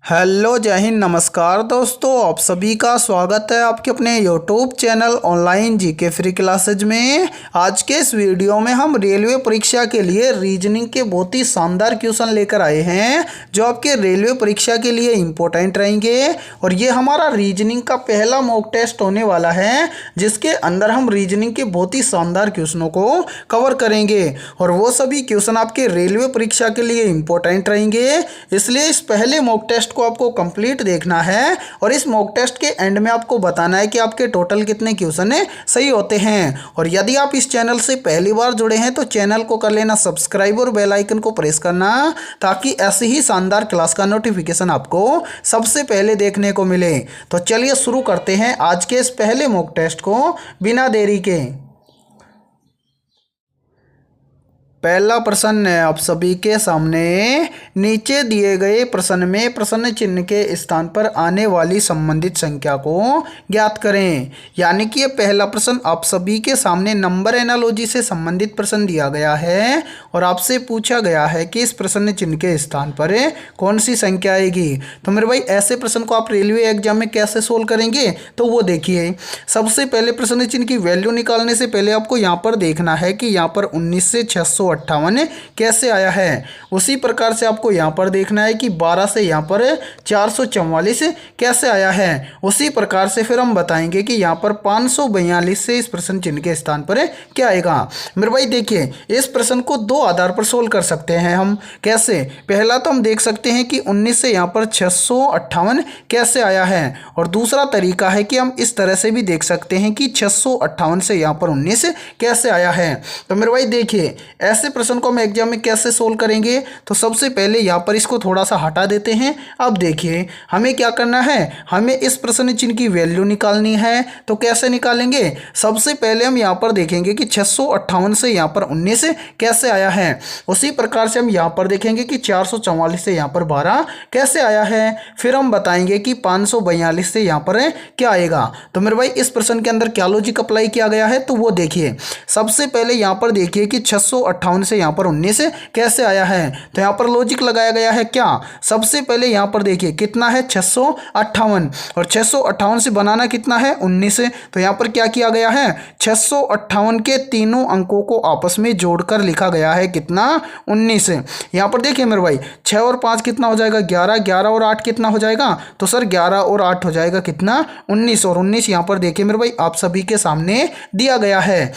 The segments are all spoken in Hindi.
हेलो जय हिंद नमस्कार दोस्तों, आप सभी का स्वागत है आपके अपने YouTube channel online GK free classes में। आज के इस वीडियो में हम रेलवे परीक्षा के लिए रीजनिंग के बहुत ही शानदार क्वेश्चन लेकर आए हैं जो आपके रेलवे परीक्षा के लिए इम्पोर्टेंट रहेंगे। और ये हमारा रीजनिंग का पहला मॉक टेस्ट होने वाला है जिसके अंदर हम रीजनिंग के बहुत ही शानदार क्वेश्चनों को कवर करेंगे और वो सभी क्वेश्चन आपके रेलवे परीक्षा के लिए इम्पोर्टेंट रहेंगे। इसलिए इस पहले मॉक टेस्ट को आपको कंप्लीट देखना है और इस मॉक टेस्ट के एंड में आपको बताना है कि आपके टोटल कितने क्वेश्चन सही होते हैं। और यदि आप इस चैनल से पहली बार जुड़े हैं तो चैनल को कर लेना सब्सक्राइब और बेल आइकन को प्रेस करना ताकि ऐसी ही शानदार क्लास का नोटिफिकेशन आपको सबसे पहले देखने को मिले। तो चलिए शुरू करते हैं आज के इस पहले मॉक टेस्ट को बिना देरी के। पहला प्रश्न है आप सभी के सामने, नीचे दिए गए प्रश्न में प्रश्न चिन्ह के स्थान पर आने वाली संबंधित संख्या को ज्ञात करें। यानी कि ये पहला प्रश्न आप सभी के सामने नंबर एनालॉजी से संबंधित प्रश्न दिया गया है और आपसे पूछा गया है कि इस प्रश्न चिन्ह के स्थान पर कौन सी संख्या आएगी। तो मेरे भाई ऐसे प्रश्न को आप रेलवे एग्जाम में कैसे सोल्व करेंगे तो वो देखिए। सबसे पहले प्रश्न चिन्ह की वैल्यू निकालने से पहले आपको यहाँ पर देखना है कि यहाँ पर 19 से 658 कैसे आया है। उसी प्रकार से आपको यहाँ पर देखना है कि 12 से यहाँ पर 444 कैसे आया है। उसी प्रकार से फिर हम बताएंगे कि यहाँ पर 542 से इस प्रश्न चिन्ह के स्थान पर क्या आएगा। मेरे भाई देखिए, इस प्रश्न को दो आधार पर सोल्व कर सकते हैं हम। कैसे? पहला तो हम देख सकते हैं कि 19 से यहाँ पर 658 कैसे आया है और दूसरा तरीका है कि हम इस तरह से भी देख सकते हैं कि 658 से यहाँ पर 19 कैसे आया है। तो मेरे भाई देखिए, ऐसे प्रश्न को हम एग्जाम में कैसे सोल्व करेंगे। तो सबसे पहले यहाँ पर इसको थोड़ा सा हटा देते हैं। अब देखिए हमें क्या करना है, हमें इस प्रश्न चिन्ह की वैल्यू निकालनी है। तो कैसे निकालेंगे? सबसे पहले हम यहाँ पर देखेंगे कि 658 से यहाँ पर 19 कैसे आया है। उसी प्रकार से हम यहाँ पर देखेंगे कि 444 से यहाँ पर 12 कैसे आया है। फिर हम बताएंगे कि 542 से यहाँ पर क्या आएगा। तो मेरे भाई इस प्रश्न के अंदर क्या लॉजिक अप्लाई किया गया है तो वो देखिए। सबसे पहले यहाँ पर देखिए कि 658 से यहाँ पर 19 कैसे आया है। तो यहाँ पर लॉजिक लगाया गया है क्या। सबसे पहले यहाँ पर देखिए कितना है 658 और 658 से बनाना कितना है 19। तो यहाँ पर क्या किया गया है, 658 के तीनों अंकों को आपस में जोड़कर लिखा गया है कितना 19। यहाँ पर देखिए मेरे भाई 6 और 5 कितना हो जाएगा 11, 11 और 8 कितना हो जाएगा। तो सर 11 और 8 हो जाएगा कितना 19 और 19 यहाँ पर देखिए मेरे भाई आप सभी के सामने दिया गया है।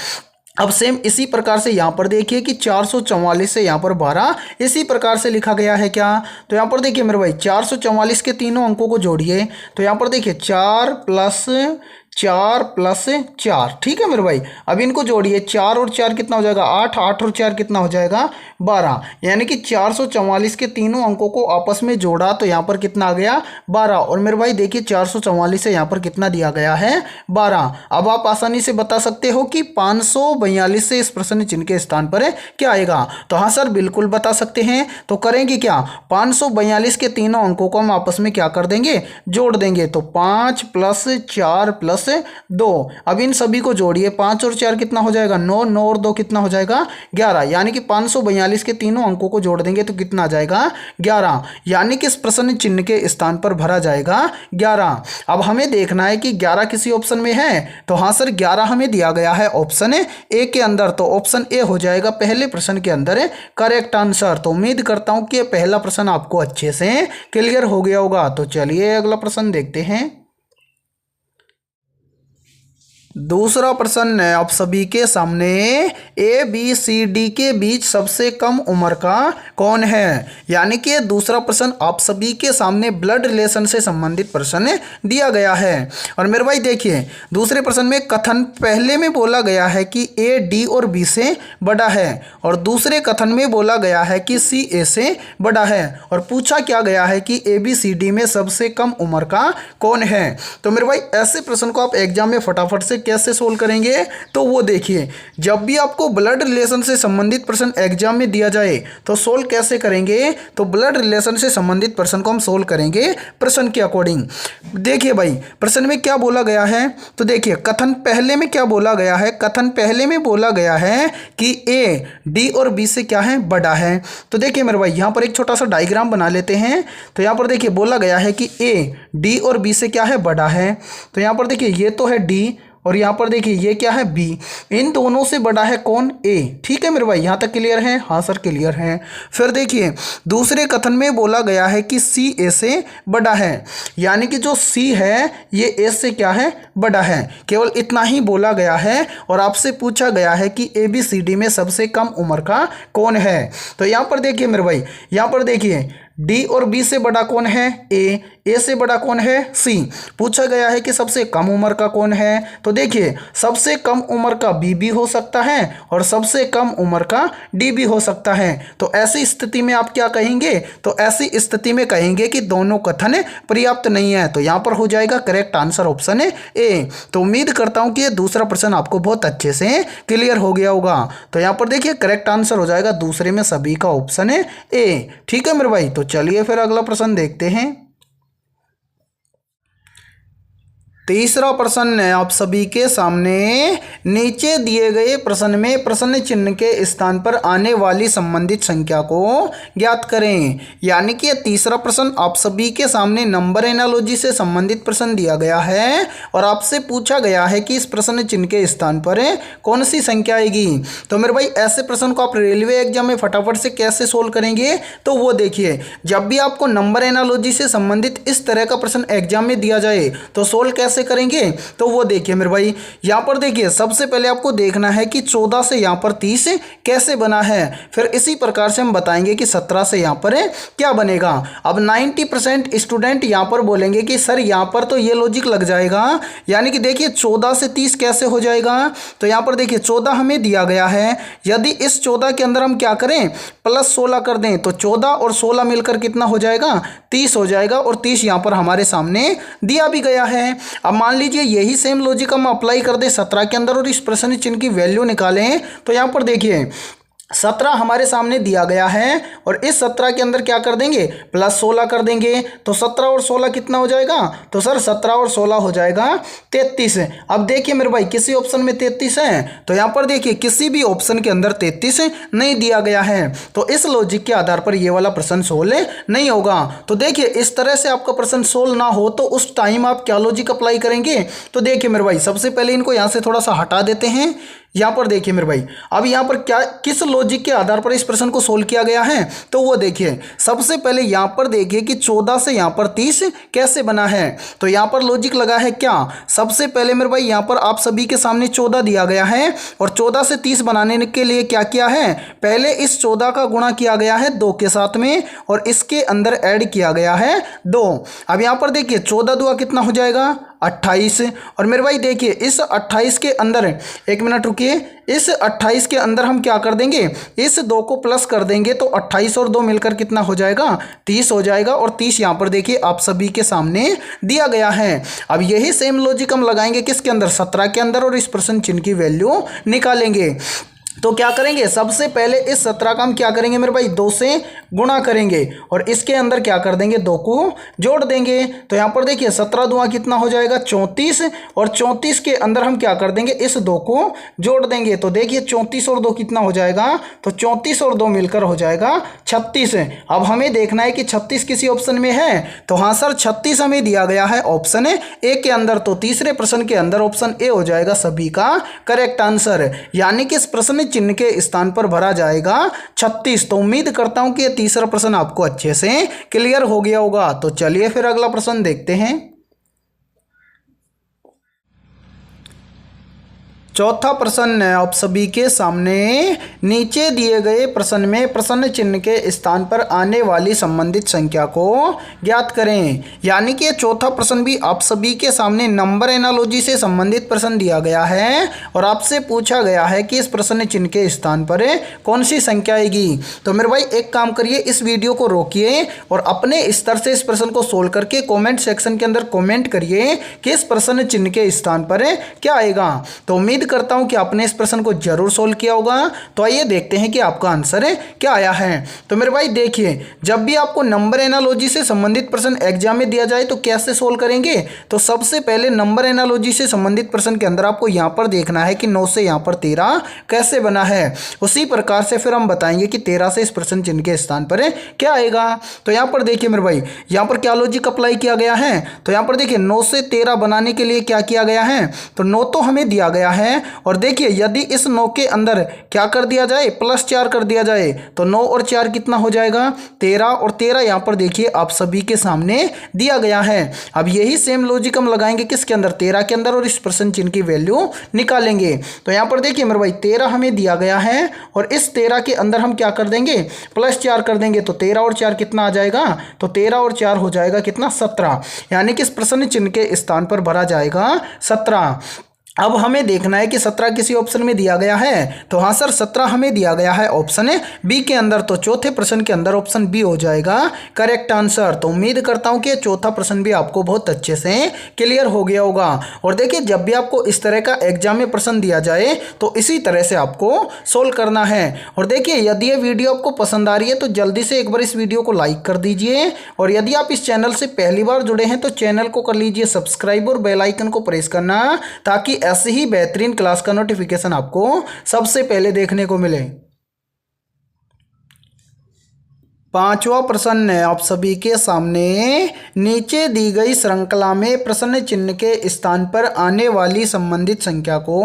अब सेम इसी प्रकार से यहाँ पर देखिए कि 444 से यहाँ पर 12 इसी प्रकार से लिखा गया है क्या। तो यहाँ पर देखिए मेरे भाई 444 के तीनों अंकों को जोड़िए। तो यहाँ पर देखिए 4 + 4 + 4, ठीक है मेरे भाई। अब इनको जोड़िए, 4 और 4 कितना हो जाएगा 8, 8 और 4 कितना हो जाएगा 12। यानी कि 444 के तीनों अंकों को आपस में जोड़ा तो यहाँ पर कितना आ गया 12। और मेरे भाई देखिए 444 से यहाँ पर कितना दिया गया है 12। अब आप आसानी से बता सकते हो कि 542 से इस प्रश्न चिन्ह के स्थान पर क्या आएगा। तो हाँ सर बिल्कुल बता सकते हैं। तो करेंगे क्या, 542 के तीनों अंकों को हम आपस में क्या कर देंगे, जोड़ देंगे। तो 5 + 4 + 2। अब इन सभी को जोड़िए, 5 और 4 कितना हो जाएगा 9, 9 और 2 कितना हो जाएगा 11। यानी कि 542 के तीनों अंकों को जोड़ देंगे तो कितना आ जाएगा 11। यानी कि इस प्रश्न चिन्ह के स्थान पर भरा जाएगा 11। अब हमें देखना है कि 11 किसी ऑप्शन में है। तो हाँ सर 11 हमें दिया गया है ऑप्शन ए के अंदर। तो ऑप्शन ए हो जाएगा पहले प्रश्न के अंदर करेक्ट आंसर। तो उम्मीद करता हूं कि पहला प्रश्न आपको अच्छे से क्लियर हो गया होगा। तो चलिए अगला प्रश्न देखते हैं। दूसरा प्रश्न है आप सभी के सामने, ABCD के बीच सबसे कम उम्र का कौन है। यानी कि दूसरा प्रश्न आप सभी के सामने ब्लड रिलेशन से संबंधित प्रश्न दिया गया है। और मेरे भाई देखिए दूसरे प्रश्न में कथन पहले में बोला गया है कि A D और B से बड़ा है और दूसरे कथन में बोला गया है कि C A से बड़ा है। और पूछा क्या गया है कि ABCD में सबसे कम उम्र का कौन है। तो मेरे भाई ऐसे प्रश्न को आप एग्जाम में फटाफट से कैसे सोल्व करेंगे, तो वो देखिए, जब भी आपको ब्लड रिलेशन से संबंधित प्रश्न एग्जाम में दिया जाए तो सोल्व कैसे करेंगे, तो ब्लड रिलेशन से संबंधित प्रश्न को हम सोल्व करेंगे प्रश्न के अकॉर्डिंग। देखिए भाई, प्रश्न में क्या बोला गया है, तो देखिए कथन पहले में क्या बोला गया है, कथन पहले में बोला गया है कि ए डी और बी से क्या है, बड़ा है। तो देखिए मेरे भाई, यहाँ पर एक छोटा सा डायग्राम बना लेते हैं। तो यहाँ पर देखिए बोला गया है कि ए डी और बी से क्या है, बड़ा है। तो यहाँ पर देखिए ये तो है डी और यहाँ पर देखिए ये क्या है, बी। इन दोनों से बड़ा है कौन, ए। ठीक है मेरे भाई, यहाँ तक क्लियर है, हाँ सर क्लियर है। फिर देखिए दूसरे कथन में बोला गया है कि सी ए से बड़ा है, यानी कि जो सी है ये ए से क्या है, बड़ा है। केवल इतना ही बोला गया है और आपसे पूछा गया है कि ए बी सी डी में सबसे कम उम्र का कौन है। तो यहाँ पर देखिए मेरे भाई, यहाँ पर देखिए डी और बी से बड़ा कौन है, ए से बड़ा कौन है, सी। पूछा गया है कि सबसे कम उम्र का कौन है, तो देखिए सबसे कम उम्र का बी भी हो सकता है और सबसे कम उम्र का डी भी हो सकता है। तो ऐसी स्थिति में आप क्या कहेंगे, तो ऐसी स्थिति में कहेंगे कि दोनों कथन पर्याप्त नहीं है। तो यहाँ पर हो जाएगा करेक्ट आंसर ऑप्शन ए। तो उम्मीद करता हूँ कि ये दूसरा प्रश्न आपको बहुत अच्छे से क्लियर हो गया होगा। तो यहाँ पर देखिए करेक्ट आंसर हो जाएगा दूसरे में सभी का ऑप्शन ए। ठीक है मेरे भाई, तो चलिए फिर अगला प्रश्न देखते हैं। तीसरा प्रश्न है आप सभी के सामने, नीचे दिए गए प्रश्न में प्रश्न चिन्ह के स्थान पर आने वाली संबंधित संख्या को ज्ञात करें। यानी कि तीसरा प्रश्न आप सभी के सामने नंबर एनालॉजी से संबंधित प्रश्न दिया गया है और आपसे पूछा गया है कि इस प्रश्न चिन्ह के स्थान पर कौन सी संख्या आएगी। तो मेरे भाई ऐसे प्रश्न को आप रेलवे एग्जाम में फटाफट से कैसे सोल्व करेंगे, तो वो देखिए, जब भी आपको नंबर एनालॉजी से संबंधित इस तरह का प्रश्न एग्जाम में दिया जाए तो सोल्व कैसे करेंगे, तो वो देखिए मेरे भाई, यहां पर देखिए सबसे पहले आपको देखना है कि 14 से यहां पर 30 कैसे बना है। फिर इसी प्रकार से हम बताएंगे कि 17 से यहां पर क्या बनेगा। अब 90% स्टूडेंट यहां पर बोलेंगे कि सर यहां पर तो ये लॉजिक लग जाएगा, यानी कि देखिए 14 से 30 कैसे हो जाएगा। तो यहां पर देखिए 14 हमें दिया गया है, यदि इस 14 के अंदर हम क्या करें, प्लस 16 कर दें तो 14 और 16 मिलकर कितना हो जाएगा, 30 हो जाएगा। और 30 यहां पर हमारे सामने दिया भी गया है। अब मान लीजिए यही सेम लॉजिक हम अप्लाई कर दें 17 के अंदर और इस प्रश्न चिन्ह की वैल्यू निकालें। तो यहां पर देखिए 17 हमारे सामने दिया गया है और इस 17 के अंदर क्या कर देंगे, प्लस 16 कर देंगे। तो 17 और 16 कितना हो जाएगा, तो सर 17 और 16 हो जाएगा 33। अब देखिए मेरे भाई किसी ऑप्शन में 33 है, तो यहाँ पर देखिए किसी भी ऑप्शन के अंदर 33 नहीं दिया गया है। तो इस लॉजिक के आधार पर ये वाला प्रश्न सोल्व नहीं होगा। तो देखिए इस तरह से आपका प्रश्न सोल्व ना हो तो उस टाइम आप क्या लॉजिक अप्लाई करेंगे। तो देखिए मेरे भाई सबसे पहले इनको यहाँ से थोड़ा सा हटा देते हैं। यहाँ पर देखिए मेरे भाई, अब यहाँ पर क्या किस लॉजिक के आधार पर इस प्रश्न को सोल्व किया गया है, तो वो देखिए सबसे पहले यहाँ पर देखिए कि 14 से यहाँ पर 30 कैसे बना है। तो यहाँ पर लॉजिक लगा है क्या, सबसे पहले मेरे भाई यहाँ पर आप सभी के सामने 14 दिया गया है और 14 से 30 बनाने के लिए क्या किया है, पहले इस 14 का गुणा किया गया है 2 के साथ में और इसके अंदर ऐड किया गया है 2। अब यहाँ पर देखिए 14 दूना कितना हो जाएगा, 28। और मेरे भाई देखिए इस 28 के अंदर, एक मिनट रुकिए, इस 28 के अंदर हम क्या कर देंगे, इस 2 को प्लस कर देंगे तो 28 और 2 मिलकर कितना हो जाएगा, 30 हो जाएगा। और 30 यहाँ पर देखिए आप सभी के सामने दिया गया है। अब यही सेम लॉजिक हम लगाएंगे किसके अंदर, 17 के अंदर और इस प्रश्न चिन्ह की वैल्यू निकालेंगे। तो क्या करेंगे, सबसे पहले इस 17 का हम क्या करेंगे मेरे भाई, 2 से गुणा करेंगे और इसके अंदर क्या कर देंगे, 2 को जोड़ देंगे। तो यहाँ पर देखिए 17 दूना कितना हो जाएगा, 34 और 34 के अंदर हम क्या कर देंगे, इस 2 को जोड़ देंगे। तो देखिए 34 और 2 कितना हो जाएगा, तो 34 और 2 मिलकर हो जाएगा 36। अब हमें देखना है कि 36 किसी ऑप्शन में है, तो हाँ सर 36 हमें दिया गया है ऑप्शन ए के अंदर। तो तीसरे प्रश्न के अंदर ऑप्शन ए हो जाएगा सभी का करेक्ट आंसर, यानी कि इस प्रश्न चिन्ह के स्थान पर भरा जाएगा 36। तो उम्मीद करता हूं कि यह तीसरा प्रश्न आपको अच्छे से क्लियर हो गया होगा। तो चलिए फिर अगला प्रश्न देखते हैं। चौथा प्रश्न है आप सभी के सामने, नीचे दिए गए प्रश्न में प्रश्न चिन्ह के स्थान पर आने वाली संबंधित संख्या को ज्ञात करें। यानी कि चौथा प्रश्न भी आप सभी के सामने नंबर एनालॉजी से संबंधित प्रश्न दिया गया है और आपसे पूछा गया है कि इस प्रश्न चिन्ह के स्थान पर कौन सी संख्या आएगी। तो मेरे भाई एक काम करिए, इस वीडियो को रोकिए और अपने स्तर से इस प्रश्न को सोल्व करके कॉमेंट सेक्शन के अंदर कॉमेंट करिए कि इस प्रश्न चिन्ह के स्थान पर क्या आएगा। तो उम्मीद करता हूं कि आपने इस प्रश्न को जरूर सोल्व किया होगा। तो आइए देखते हैं कि आपका आंसर क्या आया है। तो मेरे भाई देखिए, जब भी आपको नंबर एनालॉजी से संबंधित प्रश्न एग्जाम में दिया जाए तो कैसे सोल्व करेंगे। तो सबसे पहले नंबर एनालॉजी से संबंधित प्रश्न के अंदर आपको यहां पर देखना है कि 9 से यहां पर 13 कैसे बना है। उसी प्रकार से फिर हम बताएंगे कि 13 से इस प्रश्न चिन्ह के स्थान पर क्या आएगा। तो यहां पर देखिए मेरे भाई, यहां पर क्या लॉजिक अप्लाई किया गया है। तो यहां पर देखिए 9 से 13 बनाने के लिए क्या किया गया है। तो 9 तो हमें दिया गया है और देखिए यदि इस 9 के अंदर क्या कर दिया जाए, +4 कर दिया जाए तो 9 और 4 कितना हो जाएगा, 13। और 13 यहां पर देखिए आप सभी के सामने दिया गया है। अब यही सेम लॉजिक हम लगाएंगे किसके अंदर, 13 के अंदर, और इस प्रश्न चिन्ह की वैल्यू निकालेंगे। तो यहां पर देखिए मेरे भाई 13 हमें दिया गया है और इस 13 के अंदर हम क्या कर देंगे, +4 कर देंगे। तो 13 और 4 कितना आ जाएगा, तो 13 और 4 हो जाएगा कितना, 17। यानी कि इस प्रश्न चिन्ह के स्थान पर भरा जाएगा 17। अब हमें देखना है कि 17 किसी ऑप्शन में दिया गया है। तो हाँ सर, 17 हमें दिया गया है ऑप्शन बी के अंदर। तो चौथे प्रश्न के अंदर ऑप्शन बी हो जाएगा करेक्ट आंसर। तो उम्मीद करता हूं कि चौथा प्रश्न भी आपको बहुत अच्छे से क्लियर हो गया होगा। और देखिए जब भी आपको इस तरह का एग्जाम में प्रश्न दिया जाए तो इसी तरह से आपको सोल्व करना है। और देखिए यदि ये वीडियो आपको पसंद आ रही है तो जल्दी से एक बार इस वीडियो को लाइक कर दीजिए। और यदि आप इस चैनल से पहली बार जुड़े हैं तो चैनल को कर लीजिए सब्सक्राइब और बेल आइकन को प्रेस करना, ताकि ऐसे ही बेहतरीन क्लास का नोटिफिकेशन आपको सबसे पहले देखने को मिले। पांचवा प्रश्न है आप सभी के सामने, नीचे दी गई श्रृंखला में प्रश्न चिन्ह के स्थान पर आने वाली संबंधित संख्या को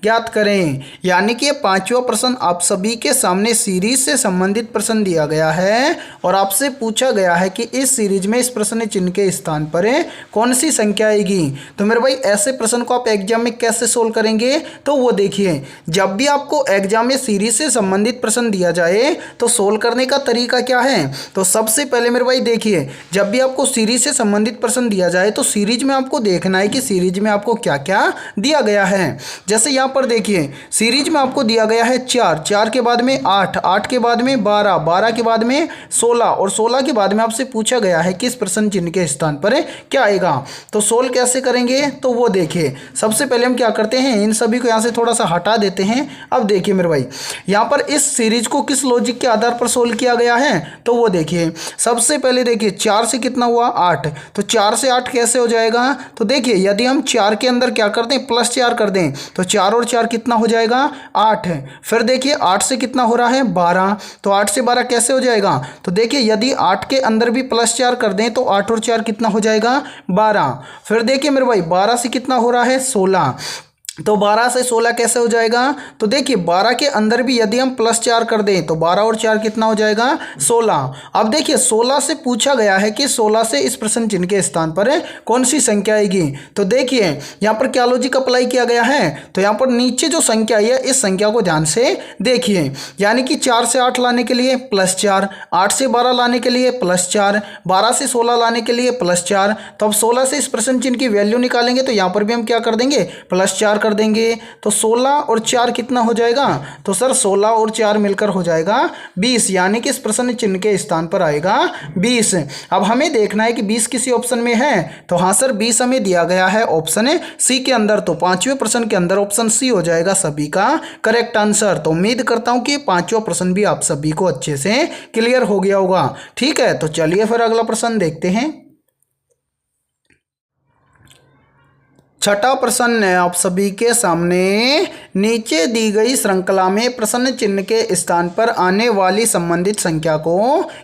ज्ञात करें। यानी कि पांचवा प्रश्न आप सभी के सामने सीरीज से संबंधित प्रश्न दिया गया है और आपसे पूछा गया है कि इस सीरीज में इस प्रश्न चिन्ह के स्थान पर कौन सी संख्या आएगी। तो मेरे भाई ऐसे प्रश्न को आप एग्जाम में कैसे सोल्व करेंगे, तो वो देखिए, जब भी आपको एग्जाम में सीरीज से संबंधित प्रश्न दिया जाए तो सोल्व करने का तरीका क्या है। तो सबसे पहले मेरे भाई देखिए, जब भी आपको सीरीज से संबंधित प्रश्न दिया जाए तो सीरीज में आपको देखना है कि सीरीज में आपको क्या क्या दिया गया है। जैसे यहां पर देखिए सीरीज में आपको दिया गया है 4, 4 के बाद में 8, 8 के बाद में 12, 12 के बाद में 16 और 16 के बाद में आपसे पूछा गया है कि इस प्रश्न चिन्ह के स्थान पर क्या आएगा। तो सोल्व कैसे करेंगे, तो वो देखिए, सबसे पहले हम क्या करते हैं, इन सभी को यहां से थोड़ा सा हटा देते हैं। अब देखिए मेरे भाई यहां पर इस सीरीज को किस लॉजिक के आधार पर सोल्व किया गया है। तो वो देखिए, सबसे पहले देखिए 4 से कितना हुआ, 8। तो 4 से 8 कैसे हो जाएगा। तो देखिए यदि हम 4 के अंदर क्या कर दें, +4 कर दें तो 4 और 4 कितना हो जाएगा, 8। फिर देखिए 8 से कितना हो रहा है, 12। तो 8 से 12 कैसे हो जाएगा। तो देखिए यदि 8 के अंदर भी +4 कर दें तो 8 और 4 कितना हो जाएगा, 12। फिर देखिए मेरे भाई 12 से कितना हो रहा है, 16। तो 12 से 16 कैसे हो जाएगा। तो देखिए 12 के अंदर भी यदि हम +4 कर दें तो 12 और 4 कितना हो जाएगा, 16। अब देखिए 16 से पूछा गया है कि 16 से इस प्रश्न चिन्ह के स्थान पर कौन सी संख्या आएगी। तो देखिए यहाँ पर क्या लॉजिक अप्लाई किया गया है। तो यहाँ पर नीचे जो संख्या है इस संख्या को ध्यान से देखिए, यानी कि 4 से 8 लाने के लिए +4, 8 से 12 लाने के लिए +4, 12 से 16 लाने के लिए +4। तो अब 16 से इस प्रश्न चिन्ह की वैल्यू निकालेंगे तो यहाँ पर भी हम क्या कर देंगे, +4 कर देंगे। तो 16 और 4 कितना हो जाएगा। तो सर 16 और 4 मिलकर हो जाएगा 20, यानी कि इस प्रश्न चिन्ह के स्थान पर आएगा 20। अब हमें देखना है कि 20 किसी ऑप्शन में है। तो हाँ सर 20 हमें दिया गया है ऑप्शन सी के अंदर। तो पांचवें प्रश्न के अंदर ऑप्शन सी हो जाएगा सभी का करेक्ट आंसर। तो उम्मीद करता हूं कि पांचवा प्रश्न भी आप सभी को अच्छे से क्लियर हो गया होगा। ठीक है, तो चलिए फिर अगला प्रश्न देखते हैं। छठा प्रश्न है आप सभी के सामने, नीचे दी गई श्रृंखला में प्रश्न चिन्ह के स्थान पर आने वाली संबंधित संख्या को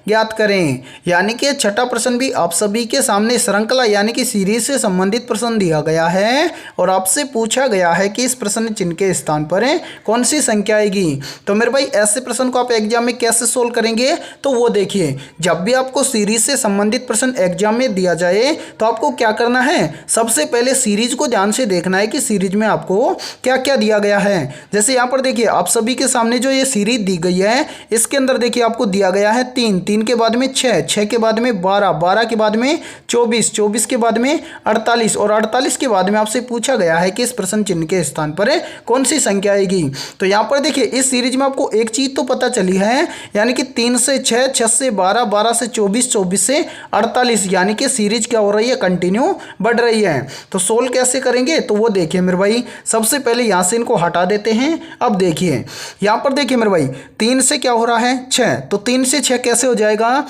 ज्ञात करें। यानी कि छठा प्रश्न भी आप सभी के सामने श्रृंखला यानी कि सीरीज से संबंधित प्रश्न दिया गया है और आपसे पूछा गया है कि इस प्रश्न चिन्ह के स्थान पर कौन सी संख्या आएगी। तो मेरे भाई ऐसे प्रश्न को आप एग्जाम में कैसे सोल्व करेंगे। तो वो देखिए, जब भी आपको सीरीज से संबंधित प्रश्न एग्जाम में दिया जाए तो आपको क्या करना है, सबसे पहले सीरीज को ध्यान से देखना है कि सीरीज में आपको क्या क्या दिया गया है। जैसे यहाँ पर देखिए आप सभी के सामने जो ये सीरीज दी गई है इसके अंदर देखिए आपको दिया गया है 3, 3 के बाद में 6, 6 के बाद में 12, 12 के बाद में 24, 24 के बाद में 48 और 48 के बाद में आपसे पूछा गया है कि इस प्रश्न चिन्ह के स्थान पर कौन सी संख्या आएगी। तो यहाँ पर देखिए इस सीरीज में आपको एक चीज तो पता चली है, यानी कि 3 से 6, 6 से 12, 12 से 24, 24 से 48, यानी कि सीरीज क्या हो रही है, कंटिन्यू बढ़ रही है। तो सोल्व कैसे करेंगे तो वो देखिए मेरे भाई, सबसे पहले यहाँ से इनको हटा देते हैं। अब देखिए यहाँ पर देखिए मेरे भाई 3 से क्या हो रहा है 6, तो 3 से 6 कैसे हो जाएगा।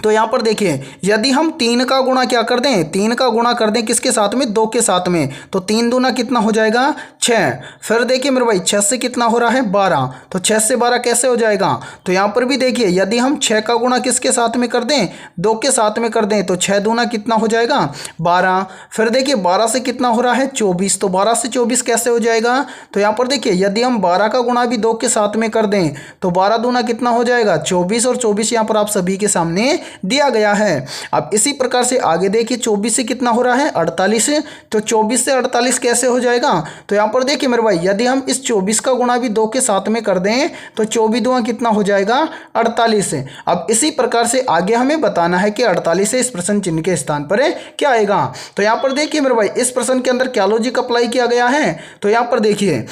तो यहाँ पर देखिए यदि हम 3 का गुणा क्या कर दें, 3 का गुणा कर दें किसके साथ में, 2 के साथ में, तो 3 दूना कितना हो जाएगा 6। फिर देखिए मेरे भाई 6 से कितना हो रहा है 12, तो 6 से 12 कैसे हो जाएगा। तो यहाँ पर भी देखिए यदि हम 6 का गुणा किसके साथ में कर दें, 2 के साथ में कर दें, तो 6 दूना कितना हो जाएगा 12। फिर देखिए 12 से कितना हो रहा है 24, तो 12 से 24 कैसे हो जाएगा। तो यहाँ पर देखिए यदि हम 12 का गुणा भी 2 के साथ में कर दें तो 12 दूना कितना हो जाएगा 24, और 24 यहाँ पर आप सभी के सामने दिया गया है। अब इसी प्रकार से आगे देखिए 24 से कितना हो रहा है 48, तो 24 से 48 कैसे हो जाएगा। तो यहाँ पर देखिए मेरे भाई यदि हम इस 24 का गुणा भी 2 के साथ में कर दें तो 24 दूना कितना हो जाएगा 48। अब इसी प्रकार से आगे हमें बताना है कि 48 से इस प्रश्न चिन्ह के स्थान पर क्या आएगा। तो यहाँ पर देखिए मेरे भाई इस प्रश्न के अंदर क्या लॉजिक अप्लाई किया गया है। तो यहाँ पर देखिए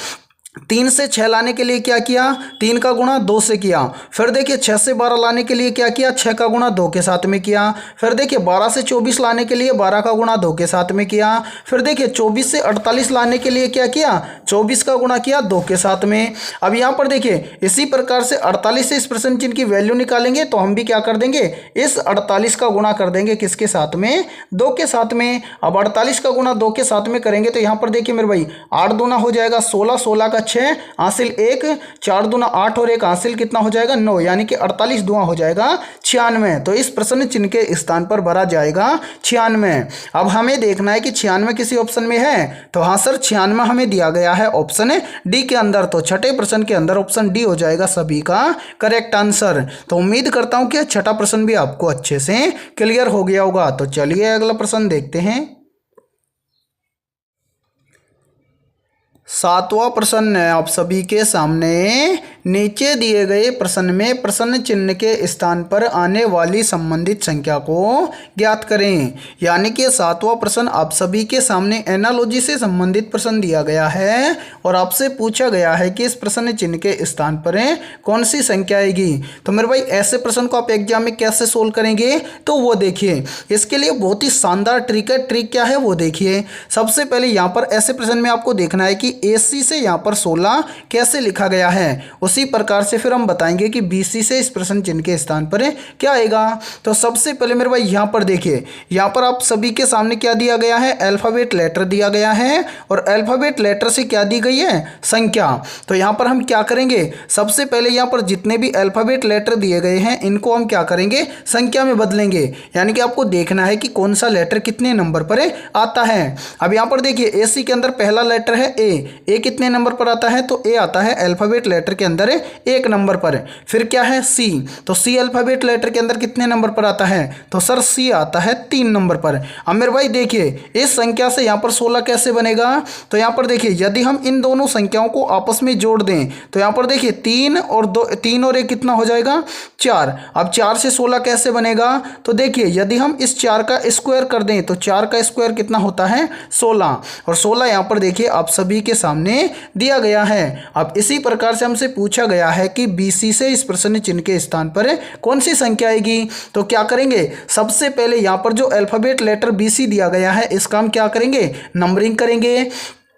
3 से 6 लाने के लिए क्या किया, 3 का गुणा 2 से किया। फिर देखिए 6 से 12 लाने के लिए क्या किया, 6 का गुणा 2 के साथ में किया। फिर देखिए 12 से 24 लाने के लिए 12 का गुणा 2 के साथ में किया। फिर देखिए 24 से 48 लाने के लिए क्या किया, 24 का गुणा किया 2 के साथ में। अब यहाँ पर देखिए इसी प्रकार से 48 से इस प्रश्न चिन्ह की वैल्यू निकालेंगे तो हम भी क्या कर देंगे, इस 48 का गुणा कर देंगे किसके साथ में, 2 के साथ में। अब 48 का गुणा 2 के साथ में करेंगे तो यहाँ पर देखिए मेरे भाई 8 दूना हो जाएगा 16, 16 का 6 हासिल 1, 4 दूना 8 और 1 हासिल कितना हो जाएगा 9, यानी कि 48 दूना हो जाएगा 96। तो इस प्रश्न चिन्ह के स्थान पर भरा जाएगा 96। अब हमें देखना है कि 96 किसी ऑप्शन में है, तो हाँ सर 96 हमें दिया गया है ऑप्शन डी के अंदर। तो छठे प्रश्न के अंदर ऑप्शन डी हो जाएगा सभी का करेक्ट आंसर। तो उम्मीद करता हूं कि छठा प्रश्न भी आपको अच्छे से क्लियर हो गया होगा। तो चलिए अगला प्रश्न देखते हैं। 7वां प्रश्न है आप सभी के सामने, नीचे दिए गए प्रश्न में प्रश्न चिन्ह के स्थान पर आने वाली संबंधित संख्या को ज्ञात करें। यानी कि 7वां प्रश्न आप सभी के सामने एनालॉजी से संबंधित प्रश्न दिया गया है और आपसे पूछा गया है कि इस प्रश्न चिन्ह के स्थान पर कौन सी संख्या आएगी। तो मेरे भाई ऐसे प्रश्न को आप एग्जाम में कैसे सोल्व करेंगे तो वो देखिए, इसके लिए बहुत ही शानदार ट्रिक है। ट्रिक क्या है वो देखिए। सबसे पहले यहाँ पर ऐसे प्रश्न में आपको देखना है कि AC से यहाँ पर 16 कैसे लिखा गया है, उसी प्रकार से फिर हम बताएंगे कि BC से इस प्रश्न चिन्ह के स्थान पर क्या आएगा। तो सबसे पहले मेरे भाई यहाँ पर देखिए, यहाँ पर आप सभी के सामने क्या दिया गया है, अल्फ़ाबेट लेटर दिया गया है और अल्फ़ाबेट लेटर से क्या दी गई है, संख्या। तो यहाँ पर हम क्या करेंगे, सबसे पहले यहाँ पर जितने भी अल्फ़ाबेट लेटर दिए गए हैं इनको हम क्या करेंगे, संख्या में बदलेंगे। यानी कि आपको देखना है कि कौन सा लेटर कितने नंबर पर आता है। अब यहाँ पर देखिए AC के अंदर पहला लेटर है A कितने नंबर पर आता है, तो A आता है अल्फ़ाबेट लेटर के अंदर 1 नंबर पर। फिर क्या है C, तो C अल्फ़ाबेट लेटर के अंदर कितने नंबर पर आता है, तो सर C आता है 3 नंबर पर। अब मेरे भाई देखिए इस संख्या से यहाँ पर 16 कैसे बनेगा। तो यहाँ पर देखिए यदि हम इन दोनों संख्याओं को आपस में जोड़ दें तो यहाँ पर देखिए 3 और 1 कितना हो जाएगा 4। अब 4 से 16 कैसे बनेगा, तो देखिए यदि हम इस 4 का स्क्वायर कर दें तो 4 का स्क्वायर कितना होता है 16, और 16 यहाँ पर देखिए आप सभी के सामने दिया गया है। अब इसी प्रकार से हमसे पूछा गया है कि BC से इस प्रश्न चिन्ह के स्थान पर कौन सी संख्या आएगी। तो क्या करेंगे, सबसे पहले यहाँ पर जो अल्फ़ाबेट लेटर BC दिया गया है इसका हम क्या करेंगे, नंबरिंग करेंगे।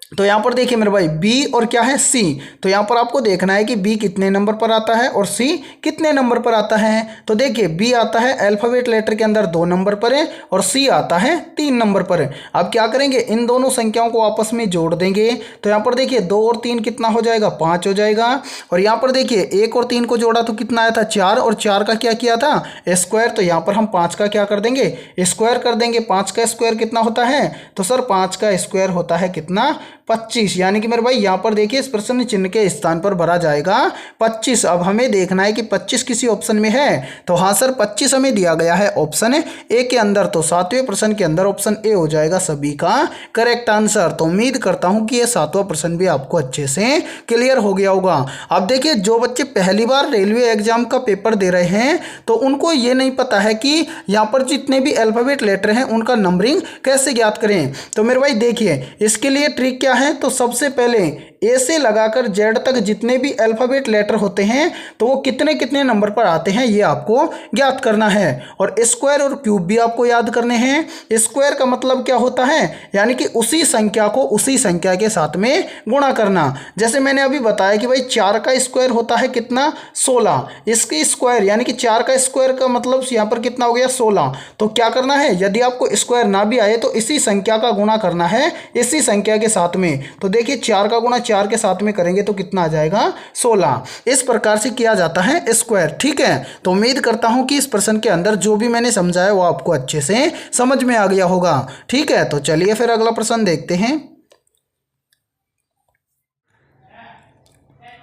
तो यहाँ पर देखिए मेरे भाई B और क्या है C, तो यहाँ पर आपको देखना है कि B कितने नंबर पर आता है और C कितने नंबर पर आता है। तो देखिए B आता है अल्फ़ाबेट लेटर के अंदर 2 नंबर पर है और C आता है 3 नंबर पर। अब क्या करेंगे, इन दोनों संख्याओं को आपस में जोड़ देंगे। तो यहाँ पर देखिए 2 और 3 कितना हो जाएगा 5 हो जाएगा, और यहाँ पर देखिए 1 और 3 को जोड़ा तो कितना आया था 4, और 4 का क्या किया था स्क्वायर। तो यहाँ पर हम 5 का क्या कर देंगे, स्क्वायर कर देंगे। 5 का स्क्वायर कितना होता है, तो सर 5 का स्क्वायर होता है कितना 25, यानी कि मेरे भाई यहाँ पर देखिए इस प्रश्न चिन्ह के स्थान पर भरा जाएगा 25। अब हमें देखना है कि 25 किसी ऑप्शन में है, तो हाँ सर 25 हमें दिया गया है ऑप्शन ए के अंदर, तो 7वें प्रश्न के अंदर ऑप्शन ए हो जाएगा सभी का करेक्ट आंसर। तो उम्मीद करता हूँ कि ये 7वां प्रश्न भी आपको अच्छे से क्लियर हो गया होगा। अब देखिए जो बच्चे पहली बार रेलवे एग्जाम का पेपर दे रहे हैं तो उनको ये नहीं पता है कि यहाँ पर जितने भी अल्फाबेट लेटर हैं उनका नंबरिंग कैसे ज्ञात करें। तो मेरे भाई देखिए इसके लिए ट्रिक क्या है, तो सबसे पहले ए से लगाकर जेड तक जितने भी अल्फाबेट लेटर होते हैं तो वो कितने कितने नंबर पर आते हैं ये आपको ज्ञात करना है। और स्क्वायर और क्यूब भी आपको याद करने हैं। स्क्वायर का मतलब क्या होता है, यानी कि उसी संख्या को उसी संख्या के साथ में गुणा करना। जैसे मैंने अभी बताया कि भाई 4 का स्क्वायर होता है कितना, 16। इसकी स्क्वायर यानी कि 4 का स्क्वायर का मतलब यहाँ पर कितना हो गया, 16। तो क्या करना है, यदि आपको स्क्वायर ना भी आए तो इसी संख्या का गुणा करना है इसी संख्या के साथ में। तो देखिए 4 का गुणा 4 के साथ में करेंगे तो कितना आ जाएगा, 16। इस प्रकार से किया जाता है स्क्वायर। ठीक है, तो उम्मीद करता हूं कि इस प्रश्न के अंदर जो भी मैंने समझाया वो आपको अच्छे से समझ में आ गया होगा। ठीक है, तो चलिए फिर अगला प्रश्न देखते हैं।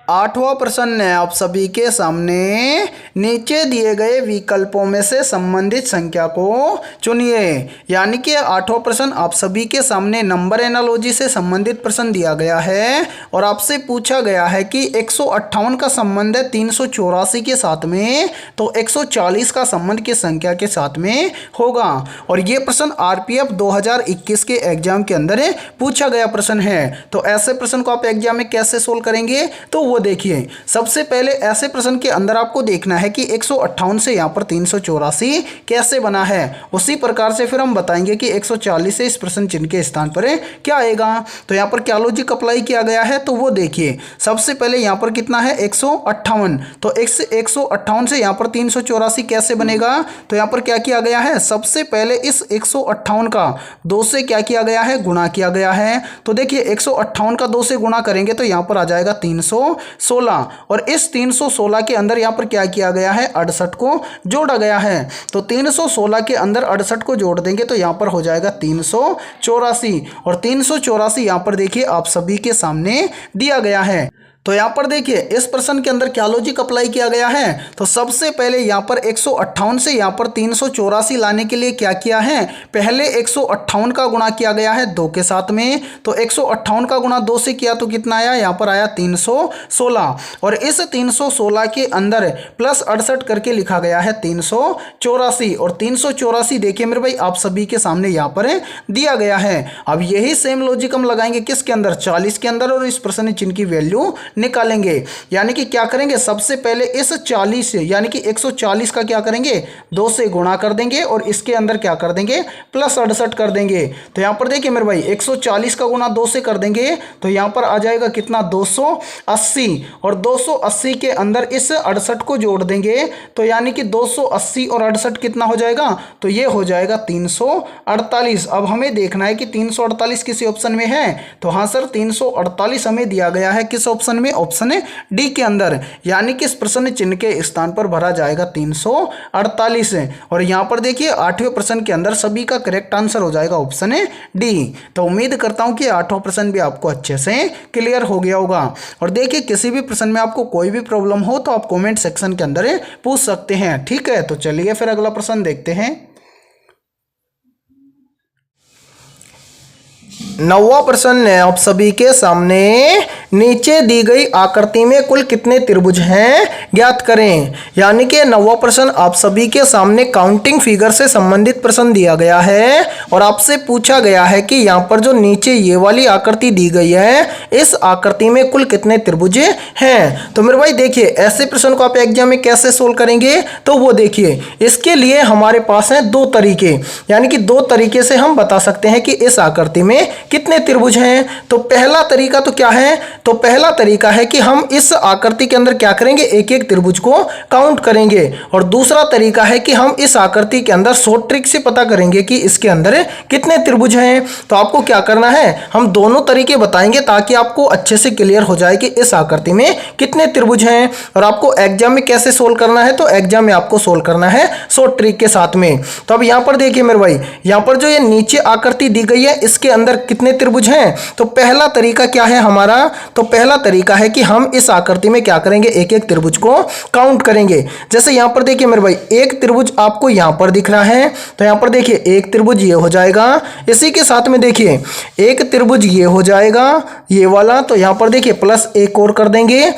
8वां प्रश्न है आप सभी के सामने, नीचे दिए गए विकल्पों में से संबंधित संख्या को चुनिए। यानी कि 8वां प्रश्न आप सभी के सामने नंबर एनालॉजी से संबंधित प्रश्न दिया गया है और आपसे पूछा गया है कि 158 का संबंध है 384 के साथ में, तो 140 का संबंध किस संख्या के साथ में होगा। और ये प्रश्न आरपीएफ 2021 के एग्जाम के अंदर पूछा गया प्रश्न है। तो ऐसे प्रश्न को आप एग्जाम में कैसे सोल्व करेंगे, तो वो देखिए सबसे पहले ऐसे प्रश्न के अंदर आपको देखना है कि 158 से यहाँ पर 384 कैसे बना है। उसी प्रकार से फिर हम बताएंगे कि 140 से इस प्रश्न चिन्ह के स्थान पर क्या आएगा। तो यहाँ पर क्या लॉजिक अप्लाई किया गया है, तो वो देखिए सबसे पहले यहाँ पर कितना है 158, तो 158 से यहाँ पर 384 कैसे बनेगा। तो यहाँ पर क्या किया गया है, सबसे पहले इस 158 का 2 से क्या किया गया है, गुणा किया गया है। तो देखिए 158 का 2 से गुणा करेंगे तो यहाँ पर आ जाएगा 316, और इस 316 के अंदर यहाँ पर क्या किया गया है, 68 को जोड़ा गया है। तो 316 के अंदर 68 को जोड़ देंगे तो यहाँ पर हो जाएगा 384, और 384 यहाँ पर देखिए आप सभी के सामने दिया गया है। तो यहाँ पर देखिए इस प्रश्न के अंदर क्या लॉजिक अप्लाई किया गया है, तो सबसे पहले यहाँ पर 158 से यहाँ पर 384 लाने के लिए क्या किया है, पहले 158 का गुणा किया गया है 2 के साथ में। तो 158 का गुणा 2 से किया तो कितना आया, यहाँ पर आया 316, और इस 316 के अंदर प्लस 68 करके लिखा गया है 384, और 384 देखिए मेरे भाई आप सभी के सामने यहाँ पर दिया गया है। अब यही सेम लॉजिक हम लगाएंगे किसके अंदर, 40 के अंदर, और इस प्रश्न चिन्ह की वैल्यू निकालेंगे। यानी कि क्या करेंगे, सबसे पहले इस 40 से यानी कि 140 का क्या करेंगे, 2 से गुणा कर देंगे और इसके अंदर क्या कर देंगे, प्लस 68 कर देंगे। तो यहाँ पर देखिए मेरे भाई 140 का गुणा 2 से कर देंगे तो यहाँ पर आ जाएगा कितना, 280, और 280 के अंदर इस 68 को जोड़ देंगे तो यानी कि 280 और 68 कितना हो जाएगा, तो ये हो जाएगा 348। अब हमें देखना है कि 348 किसी ऑप्शन में है, तो हाँ सर 348 हमें दिया गया है किस ऑप्शन में, ऑप्शन डी के अंदर। यानी कि इस प्रश्न चिन्ह के स्थान पर भरा जाएगा 348, और यहां पर देखिए 8वें प्रश्न के अंदर सभी का करेक्ट आंसर हो जाएगा ऑप्शन डी। तो उम्मीद करता हूं कि 8वां प्रश्न भी आपको अच्छे से क्लियर हो गया होगा। और देखिए किसी भी प्रश्न में आपको कोई भी प्रॉब्लम हो तो आप कमेंट सेक्शन के अंदर पूछ सकते हैं। ठीक है, तो चलिए फिर अगला प्रश्न देखते हैं। 9वां प्रश्न है आप सभी के सामने, नीचे दी गई आकृति में कुल कितने त्रिभुज हैं ज्ञात करें। यानी कि 9वां प्रश्न आप सभी के सामने काउंटिंग फिगर से संबंधित प्रश्न दिया गया है और आपसे पूछा गया है कि यहाँ पर जो नीचे ये वाली आकृति दी गई है इस आकृति में कुल कितने त्रिभुज हैं। तो मेरे भाई देखिए ऐसे प्रश्न को आप एग्जाम में कैसे सोल्व करेंगे, तो वो देखिए इसके लिए हमारे पास हैं 2 तरीके, यानी कि 2 तरीके से हम बता सकते हैं कि इस आकृति में कितने त्रिभुज हैं। तो पहला तरीका तो क्या है, तो पहला तरीका है कि हम इस आकृति के अंदर क्या करेंगे, एक एक त्रिभुज को काउंट करेंगे। और दूसरा तरीका है कि हम इस आकृति के अंदर शॉर्ट ट्रिक से पता करेंगे कि इसके अंदर कितने त्रिभुज हैं। तो आपको क्या करना है, हम दोनों तरीके बताएंगे ताकि आपको अच्छे से क्लियर हो जाए कि इस आकृति में कितने त्रिभुज हैं। और आपको एग्जाम में कैसे सोल्व करना है, तो एग्जाम में आपको सोल्व करना है शॉर्ट ट्रिक के साथ में। तो अब यहां पर देखिए मेरे भाई, यहां पर जो ये नीचे आकृति दी गई है इसके अंदर कितने त्रिभुज हैं। तो पहला तरीका क्या है हमारा, तो पहला तरीका है कि हम इस आकृति में क्या करेंगे, एक एक त्रिभुज को काउंट करेंगे। जैसे यहां पर देखिए मेरे भाई, एक त्रिभुज आपको यहां पर दिख रहा है, तो यहां पर देखिए एक त्रिभुज ये हो जाएगा। इसी के साथ में देखिए एक त्रिभुज ये हो जाएगा, ये वाला। तो यहां पर देखिए प्लस एक और कर देंगे।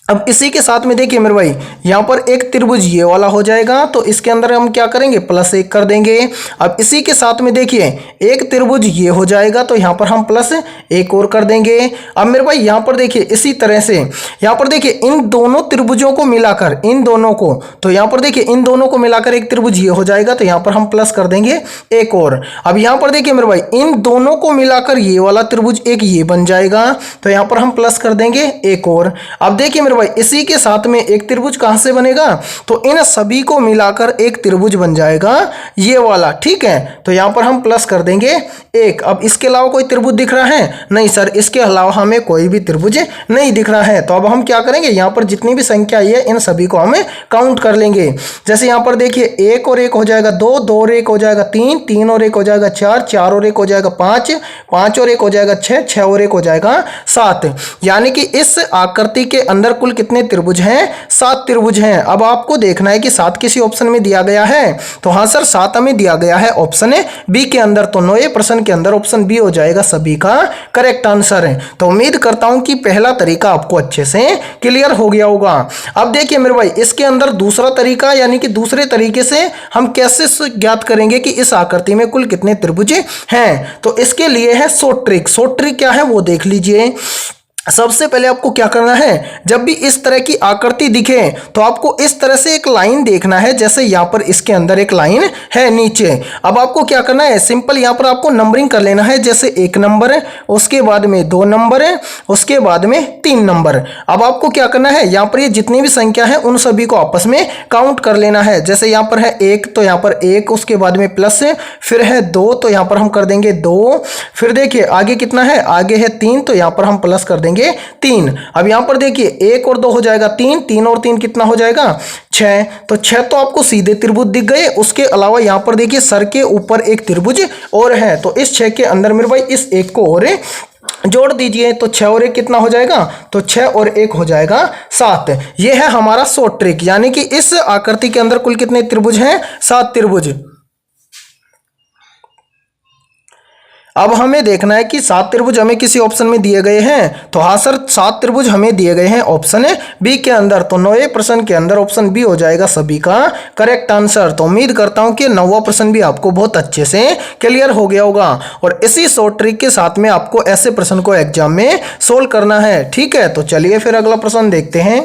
अब इसी के साथ में देखिए मेरे भाई, यहाँ पर एक त्रिभुज ये वाला हो जाएगा, तो इसके अंदर हम क्या करेंगे, प्लस एक कर देंगे। अब इसी के साथ में देखिए एक त्रिभुज ये हो जाएगा, तो यहाँ पर हम प्लस एक और कर देंगे। अब मेरे भाई यहाँ पर देखिए इसी तरह से यहाँ पर देखिए इन दोनों त्रिभुजों को मिलाकर, इन दोनों को, तो यहाँ पर देखिए इन दोनों को मिलाकर एक त्रिभुज ये हो जाएगा, तो यहाँ पर हम प्लस कर देंगे एक और। अब यहाँ पर देखिए मेरे भाई, इन दोनों को मिलाकर ये वाला त्रिभुज एक ये बन जाएगा, तो यहाँ पर हम प्लस कर देंगे एक और। अब देखिए मेरे भाई, इसी के साथ में एक त्रिभुज कहां से बनेगा, तो इन सभी को मिलाकर एक त्रिभुज बन जाएगा ये वाला, ठीक है। तो यहां पर हम प्लस कर देंगे एक। अब इसके अलावा कोई त्रिभुज दिख रहा है, नहीं सर, इसके अलावा हमें कोई भी त्रिभुज नहीं दिख रहा है। तो अब हम क्या करेंगे, यहां पर जितनी भी संख्या है इन सभी को हमें काउंट कर लेंगे। जैसे यहां पर देखिए एक और एक हो जाएगा दो, दो और एक हो जाएगा तीन, तीन और एक हो जाएगा चार, चार और एक हो जाएगा पांच, पांच और एक हो जाएगा छह, छह और एक हो जाएगा सात। यानी कि इस आकृति के अंदर कुल कितने त्रिभुज हैं, सात त्रिभुज हैं। अब आपको देखना है कि सात किसी ऑप्शन में दिया गया है, तो हाँ सर सात हमें दिया गया है ऑप्शन बी के अंदर। तो 9 प्रश्न के अंदर ऑप्शन बी हो जाएगा सभी का करेक्ट आंसर है। तो उम्मीद करता हूं कि पहला तरीका आपको अच्छे से क्लियर हो गया होगा। अब देखिए मेरे भाई, इसके अंदर दूसरा तरीका, यानी कि दूसरे तरीके से हम कैसे ज्ञात करेंगे कि इस आकृति में कुल कितने त्रिभुज हैं। तो इसके लिए है शॉर्ट ट्रिक। शॉर्ट ट्रिक क्या है वो देख लीजिए। सबसे पहले आपको क्या करना है, जब भी इस तरह की आकृति दिखे तो आपको इस तरह से एक लाइन देखना है। जैसे यहाँ पर इसके अंदर एक लाइन है नीचे। अब आपको क्या करना है, सिंपल यहाँ पर आपको नंबरिंग कर लेना है। जैसे एक नंबर है, उसके बाद में दो नंबर है, उसके बाद में तीन नंबर। अब आपको क्या करना है, यहाँ पर ये जितनी भी संख्या है उन सभी को आपस में काउंट कर लेना है। जैसे यहाँ पर है एक, तो यहाँ पर एक, उसके बाद में प्लस, फिर है दो, तो यहाँ पर हम कर देंगे दो। फिर देखिए आगे कितना है, आगे है तीन, तो यहाँ पर हम प्लस कर देंगे तीन। अब यहां पर देखिए एक और दो हो जाएगा तीन, तीन और तीन कितना हो जाएगा छह। तो छह तो आपको सीधे त्रिभुज दिख गए। उसके अलावा यहां पर देखिए सर के ऊपर एक त्रिभुज और है, तो इस छह के अंदर मेरे भाई इस एक को और जोड़ दीजिए। तो छह और एक कितना हो जाएगा, तो छह और एक हो जाएगा सात। ये है हमारा शॉर्ट ट्रिक, यानी कि इस आकृति के अंदर कुल कितने त्रिभुज हैं, सात त्रिभुज। अब हमें देखना है कि सात त्रिभुज हमें किसी ऑप्शन में दिए गए हैं। तो हाँ सर, सात त्रिभुज हमें दिए गए हैं ऑप्शन बी के अंदर। तो 9वें प्रश्न के अंदर ऑप्शन बी हो जाएगा सभी का करेक्ट आंसर। तो उम्मीद करता हूं कि 9वां प्रश्न भी आपको बहुत अच्छे से क्लियर हो गया होगा। और इसी शॉर्ट ट्रिक के साथ में आपको ऐसे प्रश्न को एग्जाम में सोल्व करना है, ठीक है। तो चलिए फिर अगला प्रश्न देखते हैं।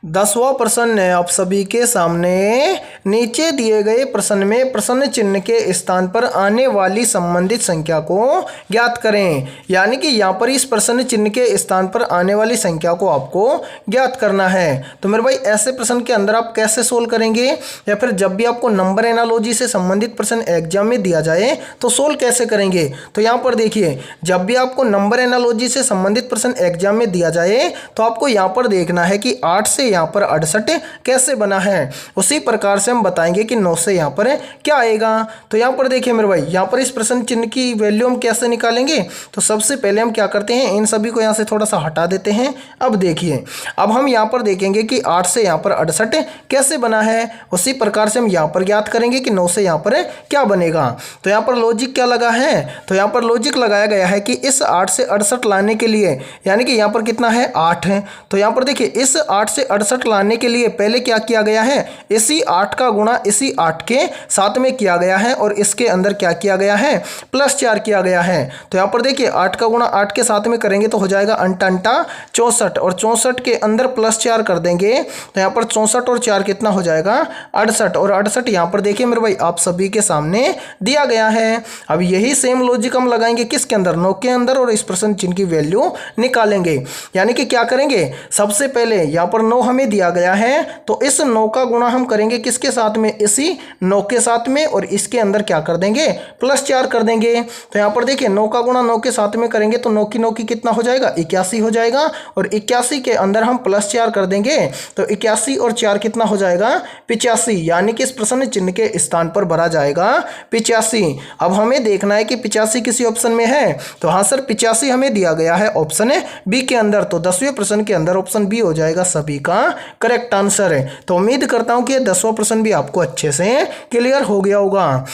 10वां प्रश्न है आप सभी के सामने। नीचे दिए गए प्रश्न में प्रश्न चिन्ह के स्थान पर आने वाली संबंधित संख्या को ज्ञात करें। यानी कि यहाँ पर इस प्रश्न चिन्ह के स्थान पर आने वाली संख्या को आपको ज्ञात करना है। तो मेरे भाई ऐसे प्रश्न के अंदर आप कैसे सोल्व करेंगे, या फिर जब भी आपको नंबर एनालॉजी से संबंधित प्रश्न एग्जाम में दिया जाए तो सोल्व कैसे करेंगे। तो यहाँ पर देखिए, जब भी आपको नंबर एनालॉजी से संबंधित प्रश्न एग्जाम में दिया जाए तो आपको यहाँ पर देखना है कि 8 से यहाँ पर 68 कैसे बना है। उसी प्रकार से हम बताएंगे कि 9 से यहाँ पर क्या आएगा। तो यहाँ पर देखिए मेरे भाई, यहाँ पर इस प्रश्न चिन्ह की वैल्यू हम कैसे निकालेंगे। तो सबसे पहले हम क्या करते हैं, इन सभी को यहाँ से थोड़ा सा हटा देते हैं। अब देखिए, अब हम यहाँ पर देखेंगे कि 8 से यहाँ पर 68 कैसे बना है। उसी प्रकार से हम यहाँ पर ज्ञात करेंगे कि 9 से यहाँ पर क्या बनेगा। तो यहाँ पर लॉजिक क्या लगा है, तो यहाँ पर लॉजिक लगाया गया है कि इस 8 से 68 लाने के लिए, यानी कि यहाँ पर कितना है 8 है, तो यहाँ पर देखिए इस 8 से 68 लाने के लिए पहले क्या किया गया है, इसी 8 का गुणा इसी 8 के साथ में किया गया है और इसके अंदर क्या किया गया है, +4 किया गया है। तो यहाँ पर देखिए 8 का गुणा 8 के साथ में करेंगे तो हो जाएगा अंटा 64 और 64 के अंदर +4 कर देंगे तो यहाँ पर 64 और 4 कितना हो जाएगा 68 और 68 यहाँ पर देखिए मेरे भाई आप सभी के सामने दिया गया है। अब यही सेम लॉजिक हम लगाएंगे किसके अंदर, 9 के अंदर और इस प्रश्न चिन्ह की वैल्यू निकालेंगे। यानी कि क्या करेंगे, सबसे पहले यहाँ पर 9 हमें दिया गया है तो इस 9 का गुणा हम करेंगे किसके साथ में, इसी 9 के साथ में और इसके अंदर क्या कर देंगे +4 कर देंगे। तो यहाँ पर देखिए 9 का गुणा 9 के साथ में करेंगे तो 9 की कितना हो जाएगा 81 हो जाएगा और 81 के अंदर हम +4 कर देंगे तो 81 और 4 कितना हो जाएगा 85, यानी कि इस प्रश्न चिन्ह के स्थान पर भरा जाएगा 85। अब हमें देखना है कि 85 किसी ऑप्शन में है, तो हाँ सर 85 हमें दिया गया है ऑप्शन बी के अंदर, तो 10वें प्रश्न के अंदर ऑप्शन बी हो जाएगा सभी का करेक्ट आंसर है। तो उम्मीद करता हूं कि ये 10वां प्रश्न भी आपको अच्छे से क्लियर हो गया होगा।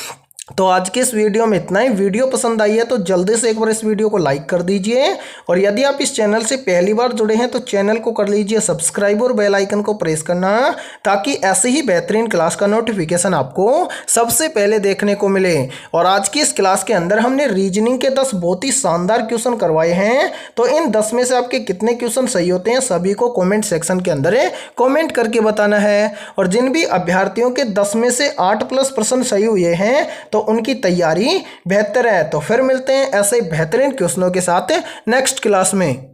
तो आज के इस वीडियो में इतना ही। वीडियो पसंद आई है तो जल्दी से एक बार इस वीडियो को लाइक कर दीजिए और यदि आप इस चैनल से पहली बार जुड़े हैं तो चैनल को कर लीजिए सब्सक्राइब और बेल आइकन को प्रेस करना ताकि ऐसे ही बेहतरीन क्लास का नोटिफिकेशन आपको सबसे पहले देखने को मिले। और आज की इस क्लास के अंदर हमने रीजनिंग के 10 बहुत ही शानदार क्वेश्चन करवाए हैं, तो इन 10 में से आपके कितने क्वेश्चन सही होते हैं सभी को कॉमेंट सेक्शन के अंदर कॉमेंट करके बताना है। और जिन भी अभ्यर्थियों के 10 में से 8+ प्रश्न सही हुए हैं तो उनकी तैयारी बेहतर है। तो फिर मिलते हैं ऐसे बेहतरीन क्वेश्चनों के साथ नेक्स्ट क्लास में।